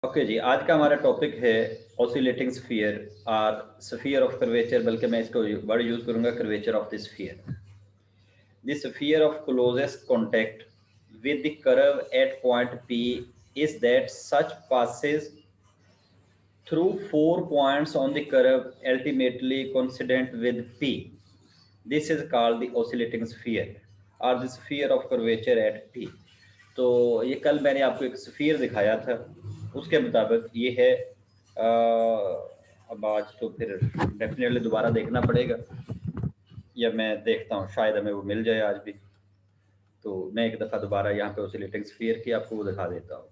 Okay जी, आज का हमारा टॉपिक है ऑसिलेटिंग स्फीयर और स्फीयर ऑफ कर्वेचर, बल्कि मैं इसको वर्ड यूज करूंगा curvature of the sphere. The sphere of closest contact with the curve at point P is that such passes through 4 points on the curve ultimately coincident with P. This is called the oscillating sphere or the sphere of curvature at P. तो ये कल मैंने आपको एक sphere दिखाया था, उसके मुताबिक ये है। अब आज तो फिर डेफिनेटली दोबारा देखना पड़ेगा, या मैं देखता हूँ शायद हमें वो मिल जाए आज भी। तो मैं एक दफ़ा दोबारा यहाँ पे ऑसिलेटिंग स्फीयर की आपको वो दिखा देता हूँ।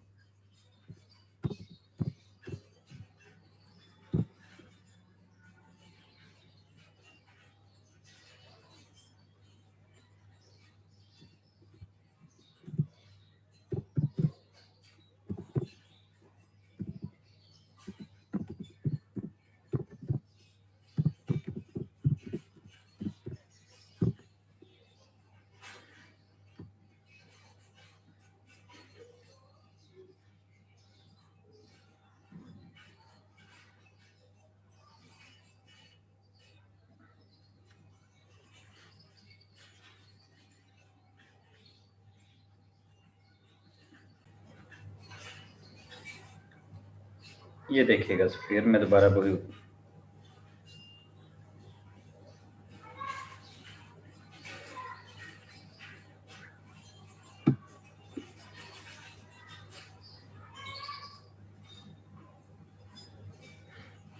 ये देखिएगा स्फीयर में दोबारा वही।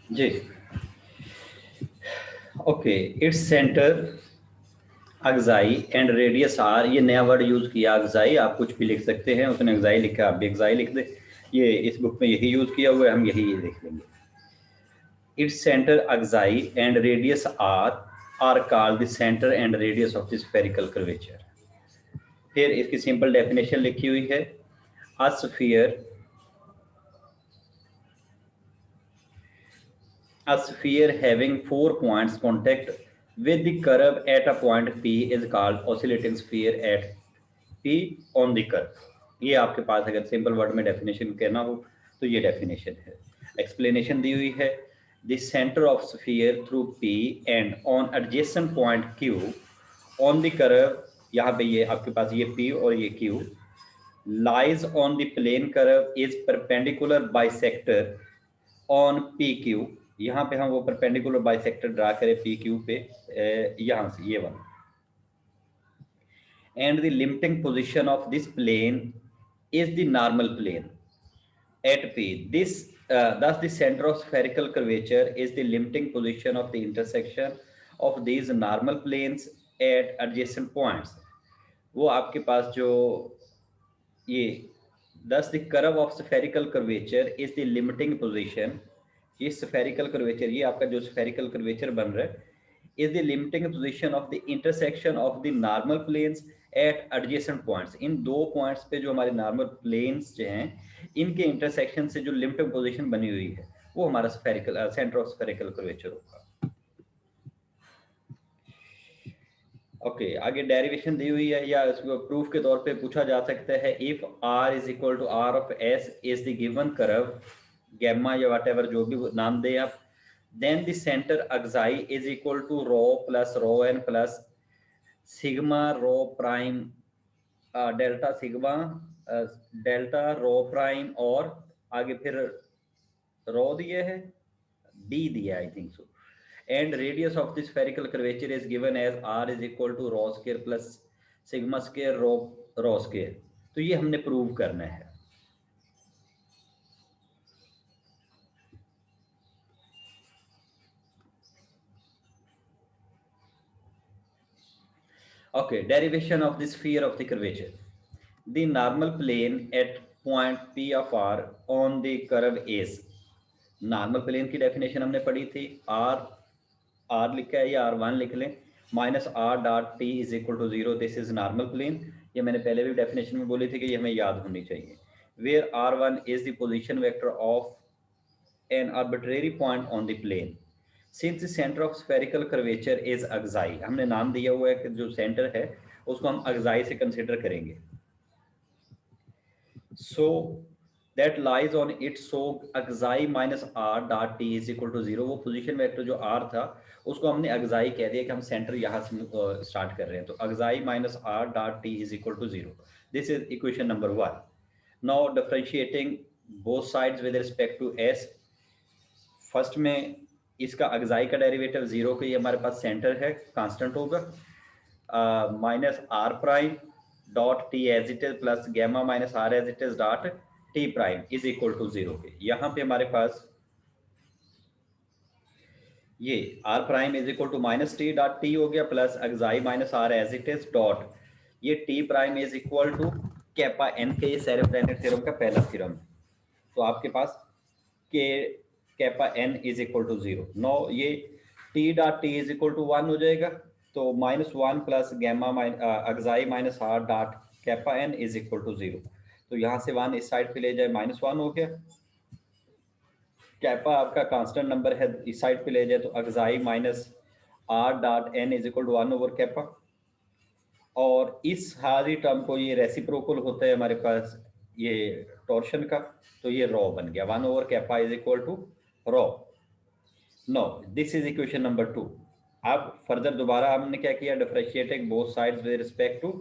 जी ओके, इट्स सेंटर अगजाई एंड रेडियस आर, ये नया वर्ड यूज किया अगजाई, आप कुछ भी लिख सकते हैं, उसने अगजाई लिखा, आप भी अगजाई लिख दे। ये इस बुक में यही यूज किया हुआ है, हम यही लिख लेंगे। इट्स सेंटर अगजाई and radius R called the centre and radius of the spherical curvature. फिर इसकी सिंपल डेफिनेशन लिखी हुई है। A sphere A sphere having 4 points contact with the curve at a point P is called oscillating sphere at P on the curve। ये आपके पास अगर simple word में definition कहना हो तो ये डेफिनेशन है। एक्सप्लेनेशन दी हुई है। The centre of sphere through P and on adjacent point Q on the curve, यहाँ पे ये आपके पास ये P और ये Q lies on the plane curve is perpendicular bisector on PQ। यहाँ पे हम वो परपेंडिकुलर बाइसेक्टर ड्रा करें पी क्यू पे, यहाँ से ये वाला। And the limiting position of this plane is the normal plane at P. This thus the center of spherical curvature is the limiting position of the intersection of these normal planes at adjacent points। वो आपके पास जो ये thus the curve of spherical curvature is the limiting position, ये spherical curvature, ये आपका जो spherical curvature बन रहा है, is the limiting position of the intersection of the normal planes at adjacent points. इन दो पॉइंट्स पे जो हमारे नॉर्मल प्लेन्स जो हैं, इनके इंटरसेक्शन से जो लिमिटिंग पोजीशन बनी हुई है, वो हमारा spherical centre of spherical curvature होगा। ओके, आगे डेरिवेशन दी हुई है, या इसको प्रूफ के तौर पे पूछा जा सकता है। If r is equal to r of s is the given curve gamma या व्हाटएवर जो भी नाम दे आप, then the center axi is equal to rho plus rho n plus sigma rho prime delta sigma delta rho prime, और आगे फिर rho दिए है, d दिया I think so. and radius of the spherical curvature is given as r is equal to rho square plus sigma square rho square। तो ये हमने prove करना है। Okay, derivation of the sphere of the curvature. The normal plane at point P of R on the curve is, normal plane की definition हमने पढ़ी थी। Are लिखा है या R1 लिख लें, minus R dot T is equal to 0, this is normal plane. ये मैंने पहले भी डेफिनेशन में बोली थी कि ये हमें याद होनी चाहिए। Where R1 is the position vector of an arbitrary point on the plane since the centre of spherical curvature is अगजाई। हमने नाम दिया हुआ है कि जो सेंटर है उसको हम अगजाई से कंसिडर करेंगे। So that lies on it, so अगजाई minus R dot T is equal to zero. वो पोजीशन वेक्टर जो आर था उसको हमने अगजाई कह दिया कि हम सेंटर यहाँ से स्टार्ट कर रहे हैं, तो अगजाई minus R dot T is equal to zero. This is equation number 1। Now differentiating both sides with respect to S. First में इसका अगजाई का डेरिवेटिव जीरो के, ये हमारे पास सेंटर है, कांस्टेंट होगा, minus R prime dot T as it is plus gamma minus R as it is dot T prime is equal to zero के। यहाँ पे हमारे पास ये R prime is equal to minus T dot T हो गया plus अगजाई minus R as it is dot ये T prime is equal to kappa N के, ये सेरेब्रेनिट थ्योरम का पहला थ्योरम है। तो आपके पास के kappa N is equal to zero. Know ये T dot T is equal to 1 हो जाएगा, तो -1 plus gamma अगजाई minus R dot kappa N is equal to zero. तो यहाँ से 1 इस साइड पे ले जाए, -1 हो गया। कैपा आपका कांस्टेंट नंबर है, इस साइड पे ले जाए तो अगजाई minus R dot N is equal to 1 over kappa. और इस सारी टर्म को, ये रेसिप्रोकल होता है हमारे पास ये टॉर्शन का, तो ये रॉ बन गया 1 over kappa is equal to rho. No this is equation number 2। अब फर्दर दोबारा हमने क्या किया, differentiating both sides with respect to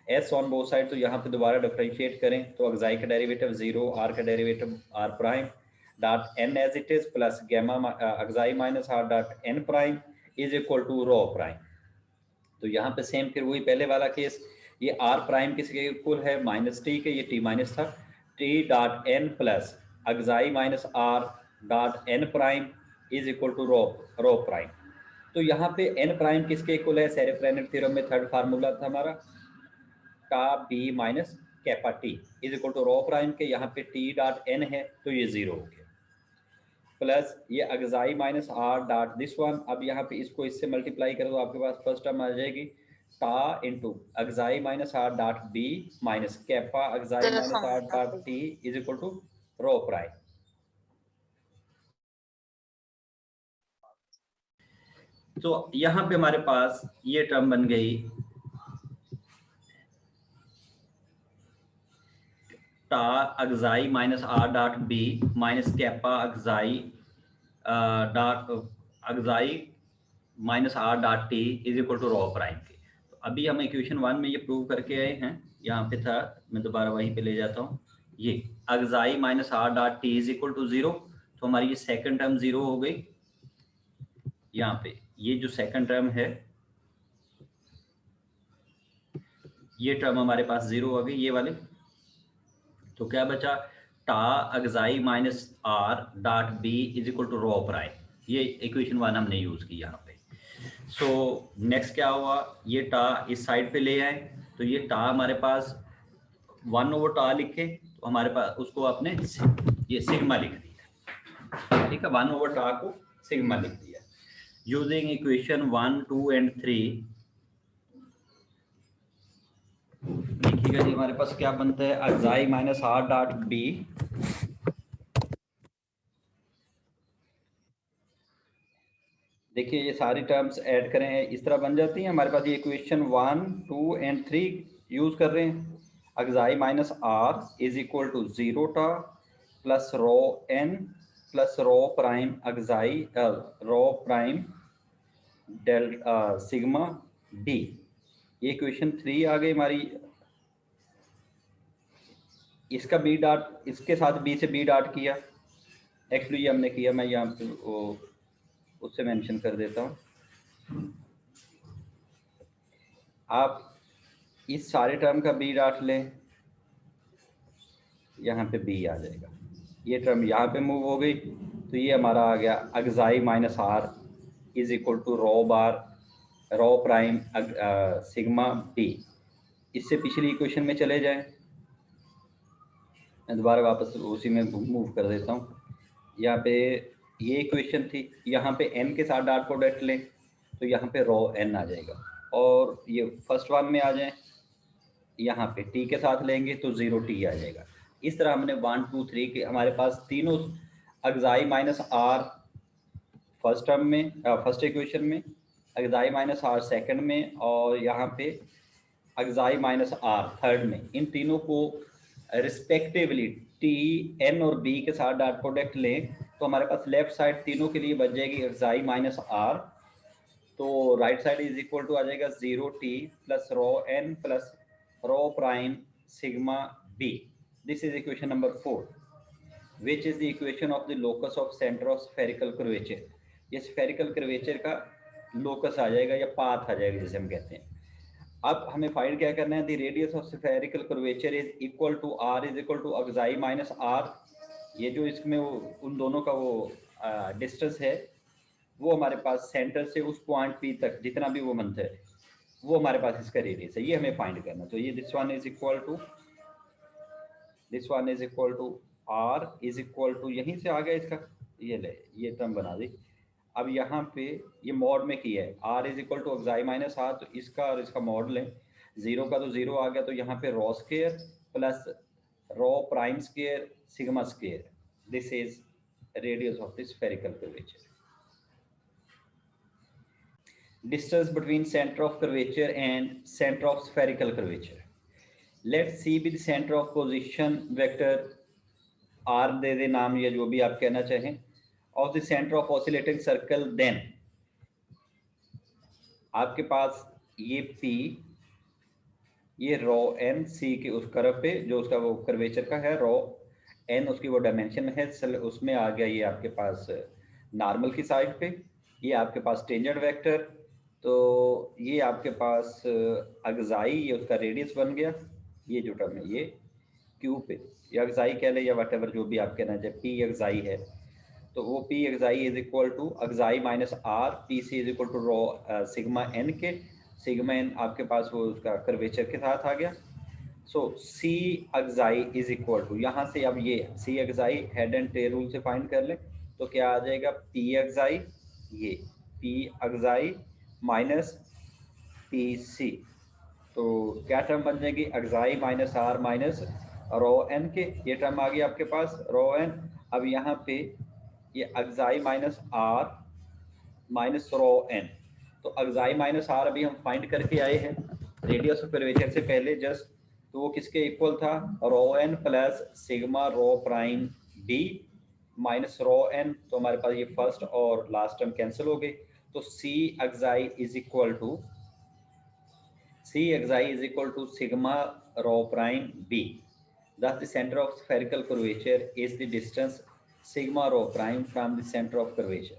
S on both side. तो यहाँ पे दोबारा डिफरेंशिएट करें तो अगजाई का डेरिवेटिव 0, आर का derivative R prime dot N as it is plus gamma अगजाई minus R dot N prime is equal to rho prime. तो यहाँ पे सेम फिर वही पहले वाला केस, ये आर प्राइम किसके इक्वल है, माइनस टी के, ये टी माइनस था, T dot N plus अगजाई minus R dot N prime is equal to rho prime. तो यहाँ पे एन प्राइम किसके इक्वल है, सेरेब्रेनिट थ्योरम में थर्ड फार्मूला था हमारा, tau B minus kappa T is equal to rho prime के। यहाँ पे टी डॉट एन है तो ये जीरो हो गया, प्लस ये xi minus R dot this one. अब यहाँ पे इसको इससे मल्टीप्लाई करो तो आपके पास फर्स्ट टर्म आ जाएगी tau into xi minus R dot B minus kappa xi minus R dot T is equal to rho prime. तो यहाँ पे हमारे पास ये टर्म बन गई tau xi minus R dot B minus kappa xi dot xi minus R dot T is equal to rho prime के। तो अभी हम इक्वेशन 1 में ये प्रूव करके आए हैं, यहाँ पे था, मैं दोबारा वहीं पे ले जाता हूँ। ये xi minus R dot T is equal to zero, तो हमारी ये सेकंड टर्म जीरो हो गई। यहाँ पे ये जो सेकंड टर्म है ये टर्म हमारे पास जीरो आ गई, ये वाले। तो क्या बचा, tau xi minus R dot B is equal to rho prime. ये इक्वेशन 1 हमने यूज की यहाँ पे। सो नेक्स्ट क्या हुआ, ये टा इस साइड पे ले आए, तो ये टा हमारे पास 1 ओवर टा लिखे, तो हमारे पास उसको आपने ये सिग्मा लिख दिया, ठीक है, 1 ओवर टा को सिग्मा लिख दिया। यूजिंग इक्वेशन 1, 2 एंड 3 देखिएगा जी हमारे पास क्या बनता है, अगजाई माइनस आर डॉट बी देखिए ये सारी टर्म्स ऐड करें इस तरह बन जाती हैं हमारे पास। ये इक्वेशन 1, 2 एंड 3 यूज कर रहे हैं। Xi minus R is equal to 0 tau plus rho N plus rho prime xi rho prime del sigma D. ये इक्वेशन 3 आ गई हमारी। इसका बी डॉट, इसके साथ बी से बी डॉट किया, एक्चुअली ये हमने किया, मैं यहाँ पे उससे मेंशन कर देता हूँ। आप इस सारे टर्म का बी डॉट लें, यहाँ पे बी आ जाएगा, ये टर्म यहाँ पे मूव हो गई, तो ये हमारा आ गया xi minus R is equal to rho bar rho prime sigma D. इससे पिछली इक्वेशन में चले जाएं, मैं दोबारा वापस उसी में मूव कर देता हूँ। यहाँ पे ये इक्वेशन थी, यहाँ पे n के साथ डॉट प्रोडक्ट लें तो यहाँ पे रो n आ जाएगा, और ये फर्स्ट वन में आ जाए, यहाँ पे t के साथ लेंगे तो 0t आ जाएगा। इस तरह हमने 1, 2, 3 के हमारे पास तीनों अगजाई माइनस आर फर्स्ट टर्म में, फर्स्ट इक्वेशन में, अगजाई माइनस आर सेकेंड में, और यहाँ पे अगजाई माइनस आर थर्ड में, इन तीनों को रिस्पेक्टिवली टी एन और बी के साथ डॉट प्रोडक्ट लें तो हमारे पास लेफ्ट साइड तीनों के लिए बच जाएगी xi माइनस आर, तो right side is equal to आ जाएगा 0t plus rho N plus rho prime sigma B. This is equation number 4. Which is the equation of the locus of center of spherical curvature. ये spherical curvature का locus आ जाएगा या path आ जाएगा जिसे हम कहते हैं. अब हमें फाइंड क्या करना है, the radius of spherical curvature is equal to R is equal to xi minus R. ये जो इसमें वो उन दोनों का वो डिस्टेंस है वो हमारे पास सेंटर से उस पॉइंट पी तक जितना भी वो मंथ है वो हमारे पास इसका रेडियस है, ये हमें फाइंड करना. तो ये this one is equal to R is equal to, यहीं से आ गया इसका, ये ले ये टर्म बना दी. अब यहाँ पे ये मॉड में किया है, R is equal to xi minus R, तो इसका और इसका मॉड लें. जीरो का तो जीरो आ गया, तो यहाँ पे rho square plus rho prime square sigma square. This is radius of the spherical curvature. Distance between center of curvature and center of spherical curvature. Let's see with center of position vector r दे दे नाम या जो भी आप कहना चाहें, of the center of oscillating circle. then आपके पास ये p, ये रो n c के उस कर्व पे जो उसका वो कर्वेचर का है, रो n उसकी वो डायमेंशन है, उसमें आ गया ये आपके पास नॉर्मल की साइड पे, ये आपके पास टेंजेंट वेक्टर, तो ये आपके पास अगजाई ये उसका रेडियस बन गया. ये जो टर्म है ये क्यू पे या अगजाई कह ले या वट जो भी आप कहना चाहे, पी अगजाई है, तो वो P xi is equal to xi minus R, P C is equal to rho sigma N के. सिग्मा एन आपके पास वो उसका कर्वेचर के साथ आ गया. So C xi is equal to, यहाँ से अब ये C xi head and tail rule से फाइंड कर लें तो क्या आ जाएगा, पी अगजाई, ये P xi minus P C. तो क्या टर्म बन जाएगी, अगजाई minus R minus rho N के, ये टर्म आ गई आपके पास रो एन. अब यहाँ पे ये xi minus R minus rho N, तो अगजाई माइनस आर अभी हम फाइंड करके आए हैं रेडियस ऑफ कर्वेचर से पहले जस्ट, तो वो किसके इक्वल था, rho N plus sigma rho prime B minus rho N. तो हमारे पास ये फर्स्ट और लास्ट टर्म कैंसिल हो गए, तो C xi is equal to sigma rho prime B. Thus, the center of spherical curvature is the distance sigma rho prime from the center of curvature.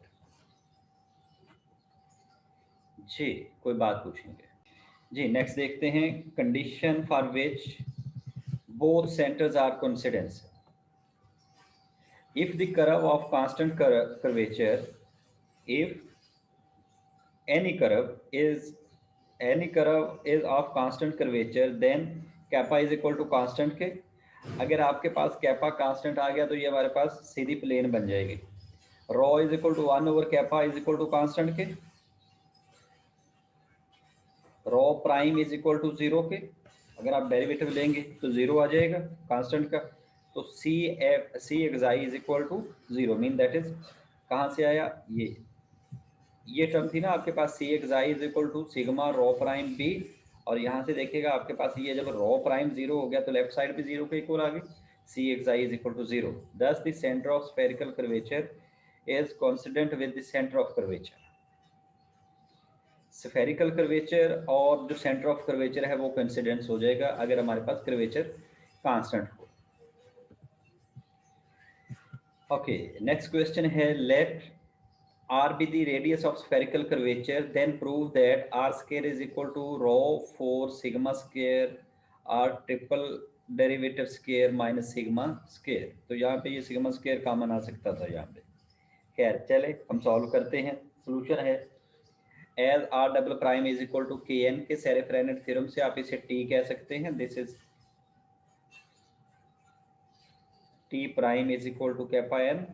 जी, कोई बात पूछेंगे? जी, नेक्स्ट देखते हैं, condition for which both centers are coincidence. If the curve of constant curvature, if any curve is of constant curvature, then kappa is equal to constant के. अगर आपके पास kappa constant आ गया तो ये हमारे पास सीधी प्लेन बन जाएगी. Rho is equal to 1 over kappa is equal to constant के, rho prime is equal to 0 के. अगर आप डेरिवेटिव लेंगे तो 0 आ जाएगा कांस्टेंट का. तो C xi is equal to 0, mean that is कहाँ से आया, ये टर्म थी ना आपके पास, C xi is equal to sigma rho prime B, और यहाँ से देखिएगा आपके पास ये जब रो प्राइम 0 हो गया तो लेफ्ट साइड पे 0 के इक्वल आ गई, सी एक्साई इज इक्वल टू 0. दस the centre of spherical curvature is coincident with the centre of curvature. Spherical curvature और जो सेंटर ऑफ कर्वेचर है वो कोइंसिडेंस हो जाएगा अगर हमारे पास कर्वेचर कांस्टेंट हो. ओके, नेक्स्ट क्वेश्चन है, late r be the radius of spherical curvature, then prove that r square is equal to rho 4 sigma square r triple derivative square minus sigma square. तो यहाँ पे ये sigma square common आ सकता था यहाँ पे. खैर चले हम सॉल्व करते हैं. सोल्यूशन है, as r double prime is equal to K N के सेरेफ्रेनेट थ्योरम से आप इसे t कह सकते हैं. This is t prime is equal to kappa n.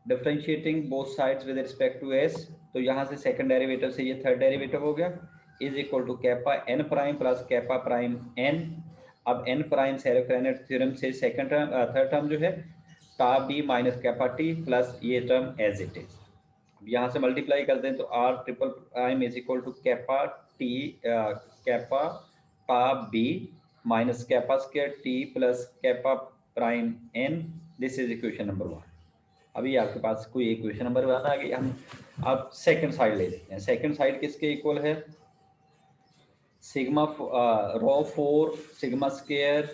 Differentiating both sides with respect to s, तो यहाँ से सेकंड डेरिवेटिव से ये थर्ड डेरिवेटिव हो गया, is equal to kappa n prime plus kappa prime n. अब n प्राइम सेरेफ्रेनेट थ्योरम से second term third term जो है tau b minus kappa t plus ये टर्म एज इट इज. यहाँ से मल्टीप्लाई करते हैं तो r triple prime is equal to kappa t kappa tau b minus kappa square T plus kappa prime N, this is equation number 1। अभी आपके पास कोई equation number 1 आ गई। हम अब सेकंड साइड ले लेते हैं। सेकंड साइड किसके इक्वल है? Sigma rho 4 sigma square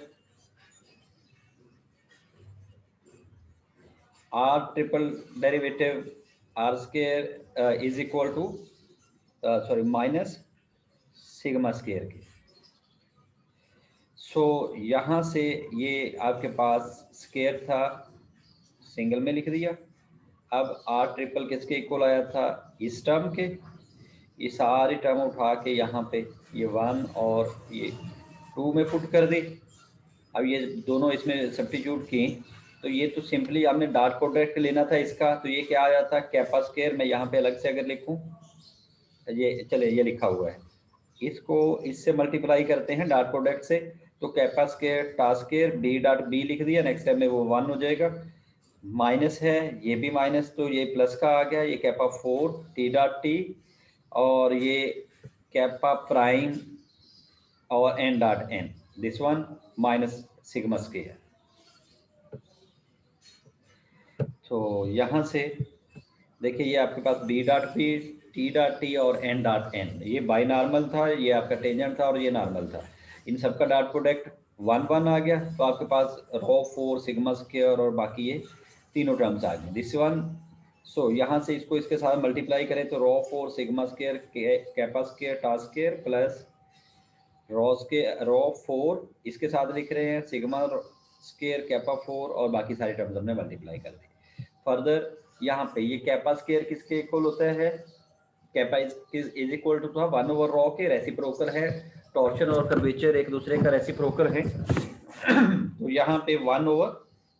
R triple derivative R square is equal to sorry minus sigma square के। सो यहाँ से ये आपके पास स्क्वायर था, सिंगल में लिख दिया। अब आर ट्रिपल किसके इक्वल आया था? इस टर्म के। ये सारी टर्म उठा के यहाँ पे ये 1 और ये 2 में पुट कर दी। अब ये दोनों इसमें सब्स्टिट्यूट की तो ये तो सिंपली आपने डॉट प्रोडक्ट लेना था इसका। तो ये क्या आया था? Kappa square. मैं यहाँ पे अलग से अगर लिखूँ, ये चले ये लिखा हुआ है, इसको इससे मल्टीप्लाई करते हैं डॉट प्रोडक्ट से, तो कैपा स्क्वायर टा स्क्वायर बी डॉट बी लिख दिया। नेक्स्ट टाइम में वो 1 हो जाएगा। माइनस है, ये भी माइनस, तो ये प्लस का आ गया। ये कैपा 4 टी डॉट टी और ये कैपा प्राइम और N dot N, this one minus sigma square. तो यहाँ से देखिए ये आपके पास B dot B T dot T और एन डॉट एन, ये बाई नॉर्मल था, ये आपका टेंजेंट था और ये नॉर्मल था। इन सबका डॉट प्रोडक्ट 1 1 आ गया। तो आपके पास रो 4 सिग्मा स्क्वायर और बाकी ये तीनों टर्म्स आ गए, दिस वन। सो यहाँ से इसको इसके साथ मल्टीप्लाई करें तो रो 4 सिग्मा स्क्वायर कैपा स्क्वायर टा स्क्वायर प्लस रो 4 इसके साथ लिख रहे हैं सिग्मा स्क्वायर कैपा 4 और बाकी सारी टर्म्स हमने मल्टीप्लाई कर दी। फर्दर यहाँ पे ये कैपा स्क्वायर किसके इक्वल होता है? कैपा इज इक्वल टू था 1 ओवर रॉ के, रेसिप्रोकल है। टॉर्शन और कर्वेचर एक दूसरे का रेसिप्रोकल है। तो यहाँ पे 1 ओवर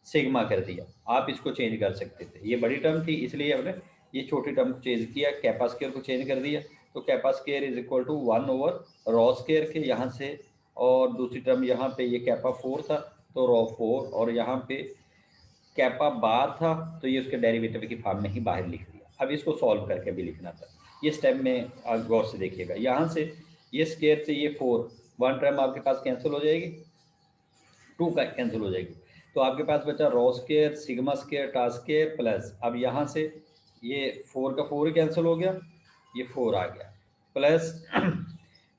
सिग्मा कर दिया। आप इसको चेंज कर सकते थे, ये बड़ी टर्म थी इसलिए हमने ये छोटी टर्म को चेंज किया, कैपा स्क्वायर को चेंज कर दिया। तो kappa square is equal to 1 over rho square के यहाँ से, और दूसरी टर्म यहाँ पे ये कैपा 4 था तो रॉ 4, और यहाँ पे कैपा बार था तो ये उसके डेरिवेटिव की फॉर्म में ही बाहर लिख दिया। अब इसको सॉल्व करके भी लिखना था। ये स्टेप में गौर से देखिएगा। यहाँ से ये स्क्वायर से ये 4 1 टर्म आपके पास कैंसिल हो जाएगी, 2 का कैंसिल हो जाएगी। तो आपके पास बचा रॉ स्क्वायर सिग्मा स्क्वायर टा स्क्वायर प्लस, अब यहाँ से ये 4 का 4 ही कैंसिल हो गया, ये 4 आ गया प्लस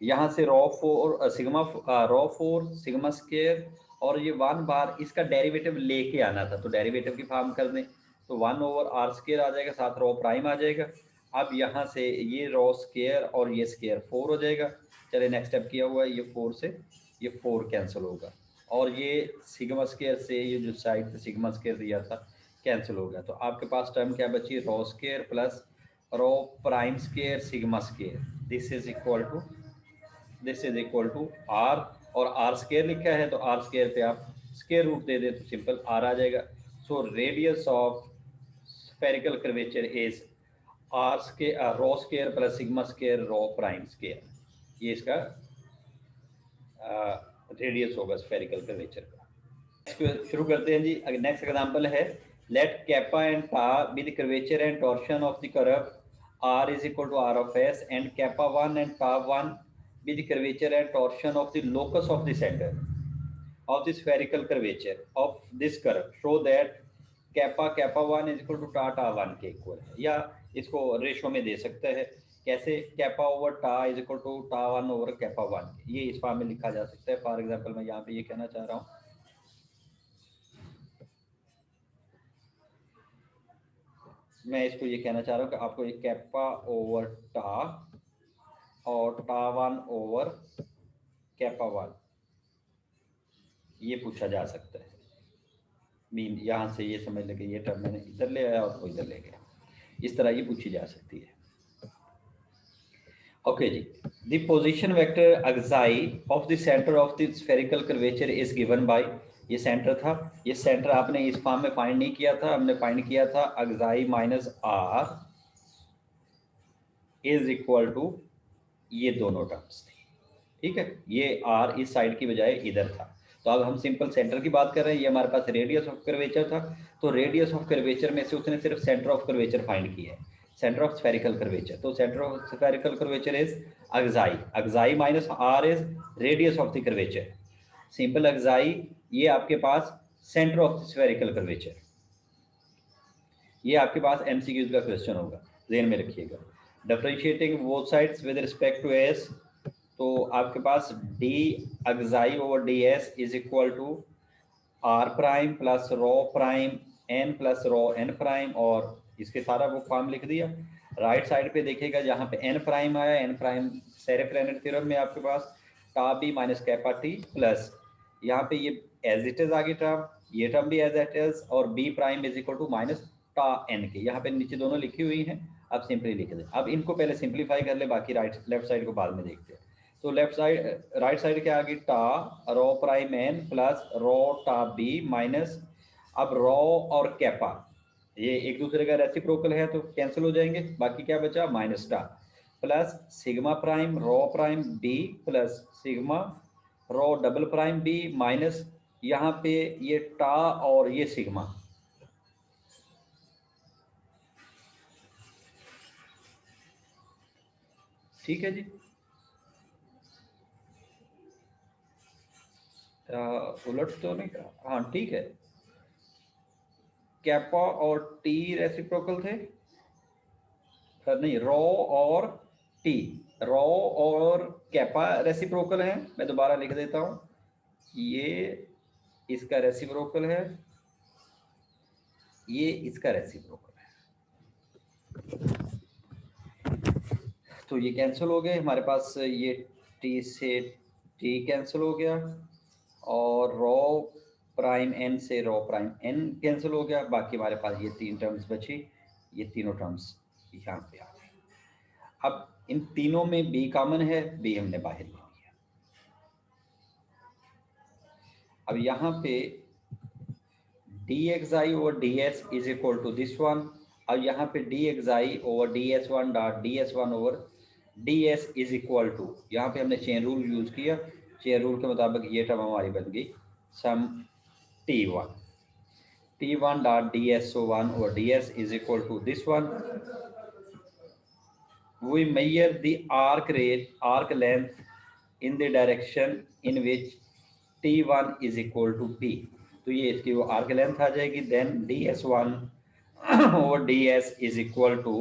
यहाँ से raw 4 sigma raw 4 sigma square और ये 1 बार इसका डेरिवेटिव लेके आना था, तो डेरिवेटिव की फॉर्म कर दें तो 1 ओवर आर स्क्वायर आ जाएगा, साथ रॉ प्राइम आ जाएगा। अब यहाँ से ये रॉ स्क्वायर और ये स्क्वायर 4 हो जाएगा। चलिए नेक्स्ट स्टेप किया हुआ है, ये 4 से ये 4 कैंसिल होगा और ये सिग्मा स्क्वायर से ये जो साइड पे सिग्मा स्क्वायर दिया था कैंसिल हो गया। तो आपके पास टर्म क्या बची? Rho square plus rho prime square sigma square, this is equal to R, और आर स्क्वायर लिखा है तो आर स्क्वायर पे आप स्क्वायर रूट दे दें तो सिंपल आर आ जाएगा। So radius of spherical curvature is R square rho square plus sigma square rho prime square, ये इसका रेडियस होगा स्फेरिकल कर्वेचर का। शुरू करते हैं जी। नेक्स्ट एग्जांपल है, लेट कैपा एंड टा be the curvature and torsion of the curve r is equal to r of s and kappa 1 and ta 1 be the curvature and torsion of the locus of the center of the spherical curvature of this curve, show that kappa 1 is equal to ta 1 के equal है, या इसको ratio में दे सकते हैं। कैसे? Kappa over टा is equal to टा 1 ओवर कैपा 1, ये इस फॉर्म में लिखा जा सकता है। फॉर एग्जांपल मैं यहाँ पे ये कहना चाह रहा हूँ, मैं इसको ये कहना चाह रहा हूँ कि आपको एक कैपा ओवर टा और टा 1 ओवर कैपा 1 ये पूछा जा सकता है। मीन यहाँ से ये समझ लें कि ये टर्म मैंने इधर ले आया और वो इधर ले गया, इस तरह ये पूछी जा सकती है। ओके जी, the position vector xi of the centre of the spherical curvature is given by, ये सेंटर था, ये सेंटर आपने इस फॉर्म में फाइंड नहीं किया था, हमने फाइंड किया था xi minus R is equal to ये दोनों टर्म्स थी, ठीक है। ये आर इस साइड की बजाय इधर था, तो अब हम सिंपल सेंटर की बात कर रहे हैं। ये हमारे पास रेडियस ऑफ कर्वेचर था, तो रेडियस ऑफ कर्वेचर में से उसने सिर्फ सेंटर ऑफ कर्वेचर फाइंड किया है, सेंटर ऑफ स्फेरिकल कर्वेचर। तो centre of spherical curvature is xi, xi minus R is radius of the curvature. Simple xi, ये आपके पास सेंटर ऑफ स्फेरिकल कर्वेचर। ये आपके पास एमसीक्यूज का क्वेश्चन होगा, ध्यान में रखिएगा। Differentiating both sides with respect to S, तो आपके पास D xi over D S is equal to R prime plus rho prime N plus rho N prime, और इसके सारा वो फॉर्म लिख दिया। राइट साइड पे देखिएगा जहाँ पे एन प्राइम आया, एन प्राइम सेरेफ्रेनेट थ्योरम में आपके पास tau B minus kappa T plus यहाँ पे ये एज इट इज आगे टर्म, ये टर्म भी एज इट इज, और B prime is equal to minus tau N के, यहाँ पे नीचे दोनों लिखी हुई हैं, अब सिंपली लिख दें। अब इनको पहले सिंप्लीफाई कर ले, बाकी लेफ्ट साइड को बाद में देखते हैं। तो लेफ्ट साइड राइट साइड के आगे टा रो प्राइम एन प्लस रो टा बी माइनस, अब रो और कैपा ये एक दूसरे का रेसिप्रोकल है तो कैंसिल हो जाएंगे, बाकी क्या बचा माइनस टा प्लस सिग्मा प्राइम रो प्राइम बी प्लस सिग्मा रो डबल प्राइम बी माइनस यहाँ पे ये टा और ये सिग्मा। ठीक है जी, उलट तो नहीं कहा, हाँ ठीक है। कैपा और टी रेसिप्रोकल थे, नहीं रो और टी, रो और कैपा रेसिप्रोकल है। मैं दोबारा लिख देता हूं, ये इसका रेसिप्रोकल है, ये इसका रेसिप्रोकल है, तो ये कैंसिल हो गए हमारे पास, ये टी से टी कैंसिल हो गया, और रो प्राइम एन से रो प्राइम एन कैंसिल हो गया, बाकी हमारे पास ये तीन टर्म्स बची, ये तीनों टर्म्स यहाँ पे आ गए। अब इन तीनों में बी कॉमन है, बी हमने बाहर ले लिया। अब यहाँ पे D xi over D S is equal to this one, अब यहाँ पे D xi over D S one dot D S one over D S is equal to, यहाँ पे हमने चेन रूल यूज किया, chain rule के मुताबिक ये टर्म हमारी बन गई some T one dot D S one over D S is equal to this one. We measure the arc length in the direction in which T1 is equal to P, तो ये इसकी वो arc length आ जाएगी, then ds1 और ds is equal to,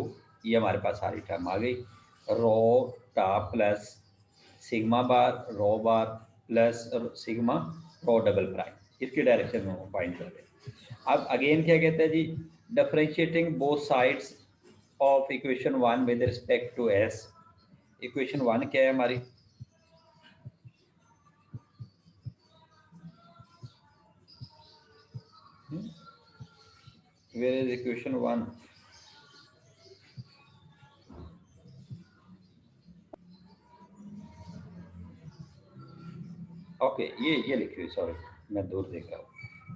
ये हमारे पास सारी term आ गई, रो टा प्लस सिग्मा बार रो बार प्लस सिग्मा रो डबल प्राइम, इसकी डायरेक्शन में हम फाइंड कर रहे हैं। अब अगेन क्या कहते हैं जी, differentiating both sides of equation 1 with respect to s। Equation 1 क्या है हमारी, वेयर इज इक्वेशन 1, ओके ये लिखी हुई, सॉरी मैं दूर देख रहा हूँ।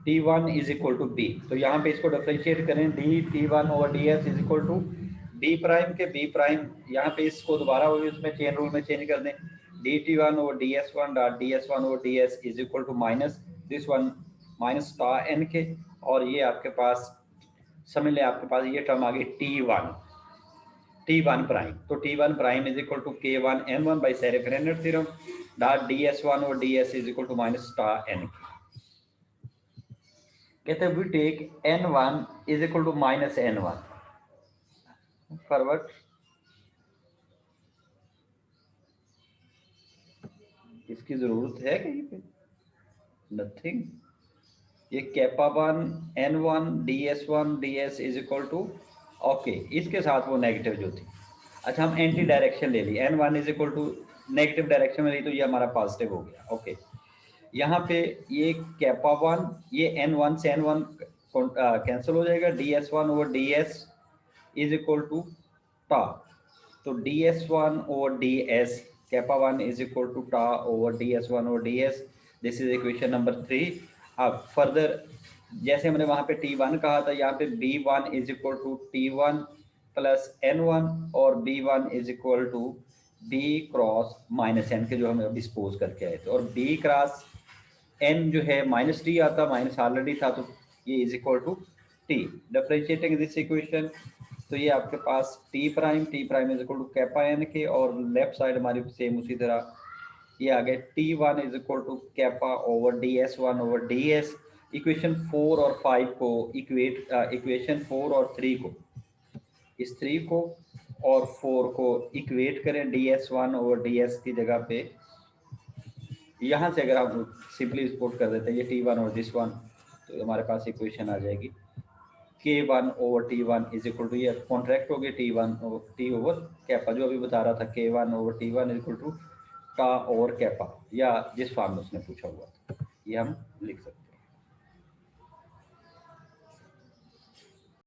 T1 is equal to B, तो यहाँ पे इसको डिफरेंशिएट करें, D T1 over D S is equal to B prime के बी प्राइम, यहाँ पे इसको दोबारा उसमें चेन रूल में चेंज कर दें, D T1 over D S one dot D S one over D S is equal to minus this one minus tau N के, और ये आपके पास समझ लें आपके पास ये टर्म आ गई T1 प्राइम, तो T1 prime is equal to K1 N1 by Serret Frenet theorem dot DS1 और DS is equal to minus tau N। कहते हैं we take N1 is equal to minus N1 forward, इसकी जरूरत है कहीं पे, नथिंग, ये kappa 1 N1 DS1 DS is equal to, okay इसके साथ वो नेगेटिव जो थी, अच्छा हम एंटी डायरेक्शन ले ली, N1 is equal to negative direction में ली, तो ये हमारा पॉजिटिव हो गया, ओके। यहाँ पे ये कैपा 1 ये N1 से N1 कैंसिल हो जाएगा, DS1 over DS is equal to tau, तो DS1 over DS kappa 1 is equal to tau over DS1 over DS, this is equation number 3। अब फर्दर जैसे हमने वहाँ पे T1 कहा था, यहाँ पे B1 is equal to T1 plus N1 और B1 is equal to B cross minus N के, जो हम अभी सपोज करके आए थे, और B क्रॉस N जो है माइनस टी आता, माइनस ऑलरेडी था, तो ये is equal to T। Differentiating this equation, तो ये आपके पास T prime is equal to kappa N के, और लेफ्ट साइड हमारी सेम उसी तरह ये आ गया T1 is equal to kappa over DS1 over DS। Equation 4 और 5 को इक्वेशन 4 और 3 को, इस 3 को और 4 को इक्वेट करें DS1 ओवर DS की जगह पे। यहाँ से अगर हम सिंपली स्पोर्ट कर देते हैं ये T1 और दिस वन, तो हमारे पास इक्वेशन आ जाएगी K1 over T1 is equal to, ये कॉन्ट्रैक्ट हो गया T ओवर कैपा, जो अभी बता रहा था K1 over T1 is equal to tau over kappa, या जिस फॉर्म में उसने पूछा हुआ था, ये हम लिख सकते हैं।